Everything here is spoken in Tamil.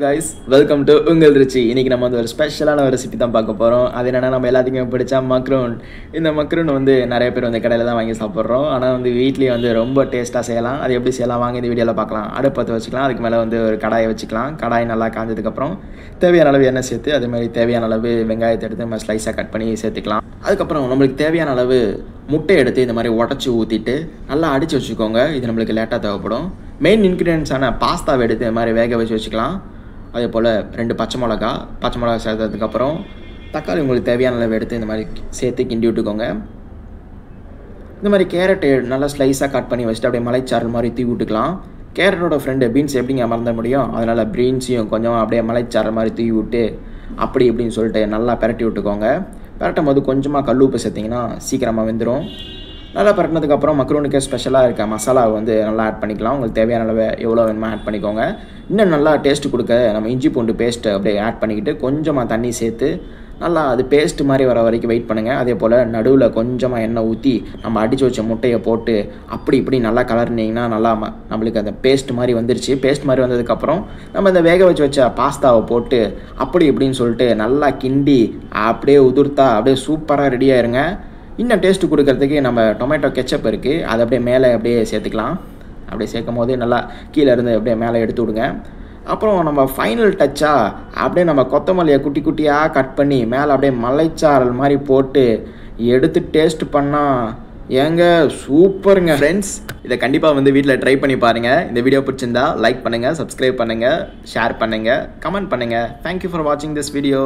guys, welcome to உங்கள் ருச்சி. இன்னைக்கு நம்ம வந்து ஒரு ஸ்பெஷலான ஒரு ரெசிபி தான் பார்க்க போறோம். அது என்னன்னா நம்ம எல்லாத்துக்குமே பிடிச்ச மக்ரூன். இந்த மக்ரூன் வந்து நிறைய பேர் வந்து கடையில தான் வாங்கி சாப்பிடுறோம். ஆனா வந்து வீட்லயே வந்து ரொம்ப டேஸ்டா செய்யலாம். அது எப்படி செய்யலாம் வாங்க இந்த வீடியோல பார்க்கலாம். அடுப்பு பத்த வச்சுக்கலாம். அதுக்கு மேல வந்து ஒரு கடாயை வச்சுக்கலாம். கடாய் நல்லா காஞ்சதுக்கு அப்புறம் தேவையான அளவு எண்ணெய் சேர்த்து அதே மாதிரி தேவையான அளவு வெங்காயத்தை எடுத்து நம்ம ஸ்லைஸா கட் பண்ணி சேர்த்துக்கலாம். அதுக்கப்புறம் நம்மளுக்கு தேவையான அளவு முட்டை எடுத்து இந்த மாதிரி உடச்சி ஊற்றிட்டு நல்லா அடித்து வச்சுக்கோங்க. இது நம்மளுக்கு லேட்டாக தேவைப்படும். மெயின் இன்க்ரீடியன்ஸான பாஸ்தாவை எடுத்து இந்த மாதிரி வேக வச்சு வச்சுக்கலாம். அதே போல் 2 பச்சை மிளகா சேர்த்ததுக்கப்புறம் தக்காளி உங்களுக்கு தேவையான அளவு எடுத்து இந்த மாதிரி சேர்த்து கிண்டி விட்டுக்கோங்க. இந்த மாதிரி கேரட்டு நல்லா ஸ்லைஸாக கட் பண்ணி வச்சுட்டு அப்படியே மலைச்சாரல் மாதிரி தூவி விட்டுக்கலாம். கேரட்டோட ஃப்ரெண்டு பீன்ஸ் எப்படிங்க மறந்த முடியும், அதனால் பீன்ஸையும் கொஞ்சம் அப்படியே மலைச்சாரல் மாதிரி தூவி விட்டு அப்படி இப்படின்னு சொல்லிட்டு நல்லா பெரட்டி விட்டுக்கோங்க. பெரட்டும் போது கொஞ்சமாக கல் உப்பு சேர்த்திங்கன்னா சீக்கிரமாக வெந்துடும். நல்லா பரட்டினதுக்கப்புறம் மக்ரூனுக்கே ஸ்பெஷலாக இருக்க மசாலாவை வந்து நல்லா ஆட் பண்ணிக்கலாம். உங்களுக்கு தேவையான அளவு எவ்வளோ வேணுமோ ஆட் பண்ணிக்கோங்க. இன்னும் நல்லா டேஸ்ட்டு கொடுக்க நம்ம இஞ்சி பூண்டு பேஸ்ட்டு அப்படியே ஆட் பண்ணிக்கிட்டு கொஞ்சமாக தண்ணி சேர்த்து நல்லா அது பேஸ்ட் மாதிரி வர வரைக்கும் வெயிட் பண்ணுங்கள். அதே போல் நடுவில் கொஞ்சமாக எண்ணெய் ஊற்றி நம்ம அடித்து வச்ச முட்டையை போட்டு அப்படி இப்படி நல்லா கலர்னிங்கன்னா நல்லா நம்மளுக்கு அந்த பேஸ்ட் மாதிரி வந்துருச்சு. பேஸ்ட் மாதிரி வந்ததுக்கப்புறம் நம்ம இந்த வேக வச்ச பாஸ்தாவை போட்டு அப்படி இப்படின்னு சொல்லிட்டு நல்லா கிண்டி அப்படியே உதிர்த்தா அப்படியே சூப்பராக ரெடியாகிருங்க. இன்னும் டேஸ்ட்டு கொடுக்கறதுக்கு நம்ம டொமேட்டோ கெச்சப் இருக்குது, அதை அப்படியே மேலே அப்படியே சேர்த்துக்கலாம். அப்படியே சேர்க்கும் போது நல்லா கீழே இருந்து அப்படியே மேலே எடுத்து விடுங்க. அப்புறம் நம்ம ஃபைனல் டச்சாக அப்படியே நம்ம கொத்தமல்லியை குட்டி குட்டியாக கட் பண்ணி மேலே அப்படியே மலைச்சாரல் மாதிரி போட்டு எடுத்து டேஸ்ட் பண்ணால் ஏங்க சூப்பருங்க ஃப்ரெண்ட்ஸ். இதை கண்டிப்பாக வந்து வீட்டில் ட்ரை பண்ணி பாருங்கள். இந்த வீடியோ பிடிச்சிருந்தா லைக் பண்ணுங்கள், சப்ஸ்கிரைப் பண்ணுங்கள், ஷேர் பண்ணுங்கள், கமெண்ட் பண்ணுங்கள். தேங்க்யூ ஃபார் வாட்சிங் திஸ் வீடியோ.